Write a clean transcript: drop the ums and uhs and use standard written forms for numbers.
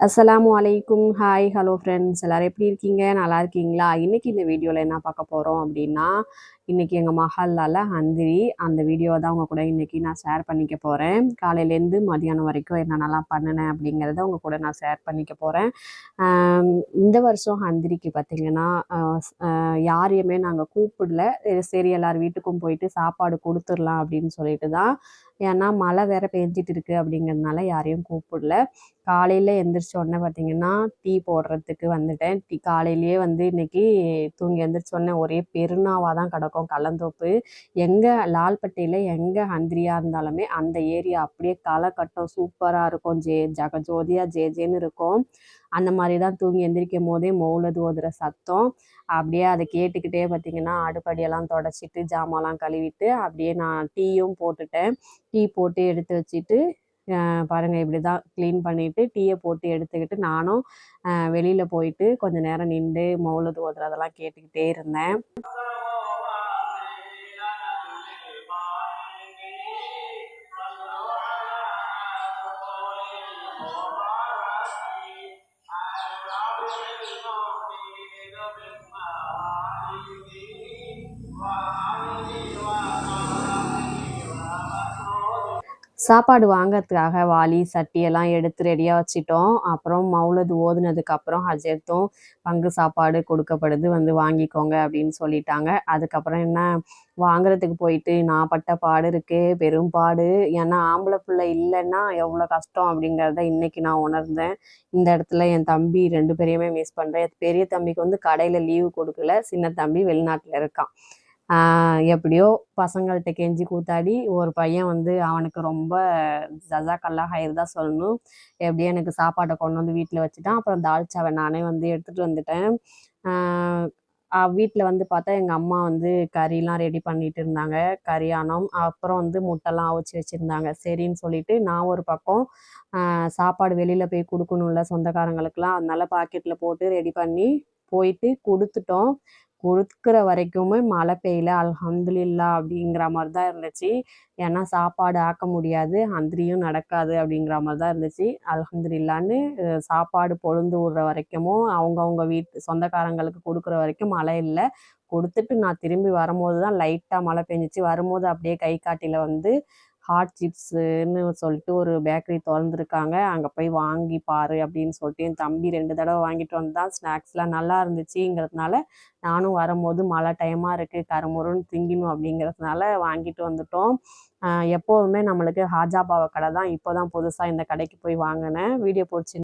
அஸ்ஸலாமு அலைக்கும். Hi, hello friends. எல்லாரும் எப்படி இருக்கீங்க? நல்லா இருக்கீங்களா? இன்னைக்கு இந்த வீடியோவில் என்ன பார்க்க போகிறோம் அப்படின்னா, இன்னைக்கு எங்கள் மஹல்லால ஹந்திரி அந்த வீடியோவை தான் உங்க கூட இன்னைக்கு நான் ஷேர் பண்ணிக்க போகிறேன். காலையிலேருந்து மதியானம் வரைக்கும் என்னென்னலாம் பண்ணினேன் அப்படிங்கிறத உங்க கூட நான் ஷேர் பண்ணிக்க போகிறேன். இந்த வருஷம் ஹந்திரிக்கு பார்த்தீங்கன்னா, யாரையுமே நாங்கள் கூப்பிடல. சரி எல்லார் வீட்டுக்கும் போயிட்டு சாப்பாடு கொடுத்துடலாம் அப்படின்னு சொல்லிட்டு தான். ஏன்னா மழை வேற பெஞ்சிட்டு இருக்கு அப்படிங்கிறதுனால யாரையும் கூப்பிடல. காலையில் எந்திரிச்ச உடனே பார்த்தீங்கன்னா டீ போடுறதுக்கு வந்துட்டேன். காலையிலேயே வந்து இன்னைக்கு தூங்கி எந்திரிச்ச உடனே ஒரே பெருநாவாக தான் கிடக்கும் கல்லந்தோப்பு. எங்கே லால்பட்டியில் எங்கே ஹந்திரியாக இருந்தாலுமே அந்த ஏரியா அப்படியே களை கட்டும், சூப்பராக இருக்கும். ஜகஜோதியாக ஜேன்னு இருக்கும். அந்த மாதிரி தான் தூங்கி எந்திரிக்கும் போதே மௌலது ஓதுற சத்தம். அப்படியே அதை கேட்டுக்கிட்டே பார்த்தீங்கன்னா அடுப்படியெல்லாம் தொடச்சிட்டு ஜாமான்லாம் கழுவிட்டு அப்படியே நான் டீயும் போட்டுட்டேன். டீ போட்டு எடுத்து வச்சுட்டு பாருங்கள் இப்படி தான் க்ளீன் பண்ணிவிட்டு டீயை போட்டு எடுத்துக்கிட்டு நானும் வெளியில் போயிட்டு கொஞ்சம் நேரம் நின்று மௌலது ஓதுறதெல்லாம் கேட்டுக்கிட்டே இருந்தேன். சாப்பாடு வாங்கிறதுக்காக வாளி சட்டி எல்லாம் எடுத்து ரெடியாக வச்சிட்டோம். அப்புறம் மௌலது ஓதுனதுக்கப்புறம் ஹஜரத்தும் பங்கு சாப்பாடு கொடுக்கப்படுது, வந்து வாங்கிக்கோங்க அப்படின்னு சொல்லிட்டாங்க. அதுக்கப்புறம் என்ன வாங்குறதுக்கு போயிட்டு நான் பட்ட பாடு இருக்கு, பெரும் பாடு. ஏன்னா ஆம்பளை பிள்ளை இல்லைன்னா எவ்வளோ கஷ்டம் அப்படிங்கிறத இன்னைக்கு நான் உணர்ந்தேன். இந்த இடத்துல என் தம்பி 2 பேரையுமே மிஸ் பண்ணுறேன். பெரிய தம்பிக்கு வந்து கடையில் லீவு கொடுக்கல, சின்ன தம்பி வெளிநாட்டில் இருக்கான். எப்படியோ பசங்கள்கிட்ட கெஞ்சி கூத்தாடி ஒரு பையன் வந்து அவனுக்கு ரொம்ப ஜஸாக்கல்லா ஹைர் தான் சொல்லணும். எப்படியோ எனக்கு சாப்பாட்டை கொண்டு வந்து வீட்டில் வச்சுட்டான். அப்புறம் தால்ச்சாவை நானே வந்து எடுத்துகிட்டு வந்துட்டேன். வீட்டில் வந்து பார்த்தா எங்கள் அம்மா வந்து கறிலாம் ரெடி பண்ணிட்டு இருந்தாங்க, கறியானம். அப்புறம் வந்து முட்டைலாம் அவிச்சு வச்சுருந்தாங்க. சரின்னு சொல்லிட்டு நான் ஒரு பக்கம் சாப்பாடு வெளியில் போய் கொடுக்கணும்ல சொந்தக்காரங்களுக்கெல்லாம், அதனால பாக்கெட்டில் போட்டு ரெடி பண்ணி போயிட்டு கொடுத்துட்டோம். கொடுக்குற வரைக்குமே மழை பெய்யல. அல்ஹம்துலில்லா அப்படிங்கிற மாதிரி தான் இருந்துச்சு. ஏன்னா சாப்பாடு ஆக்க முடியாது, ஹந்திரியும் நடக்காது அப்படிங்கிற மாதிரி தான் இருந்துச்சு. அல்ஹம்துலில்லான்னு சாப்பாடு பொழுந்து விடுற வரைக்கும் அவங்கவுங்க வீட்டு சொந்தக்காரங்களுக்கு கொடுக்குற வரைக்கும் மழை இல்லை. கொடுத்துட்டு நான் திரும்பி வரும்போது தான் லைட்டாக மழை பெஞ்சிச்சு. வரும்போது அப்படியே கை காட்டியில் வந்து ஹாட் சிப்ஸுன்னு சொல்லிட்டு ஒரு பேக்கரி திறந்துருக்காங்க, அங்கே போய் வாங்கி பாரு அப்படின்னு சொல்லிட்டு என் தம்பி 2 தடவை வாங்கிட்டு வந்தான். ஸ்நாக்ஸ்லாம் நல்லா இருந்துச்சுங்கிறதுனால நானும் வரும்போது மழை டைமாக இருக்குது, கருமுருன்னு திங்கணும் அப்படிங்கிறதுனால வாங்கிட்டு வந்துட்டோம். எப்போதுமே நம்மளுக்கு ஹாஜா பாவ கடை தான். இப்போ தான் புதுசாக இந்த கடைக்கு போய் வாங்கினேன். வீடியோ பிடிச்சி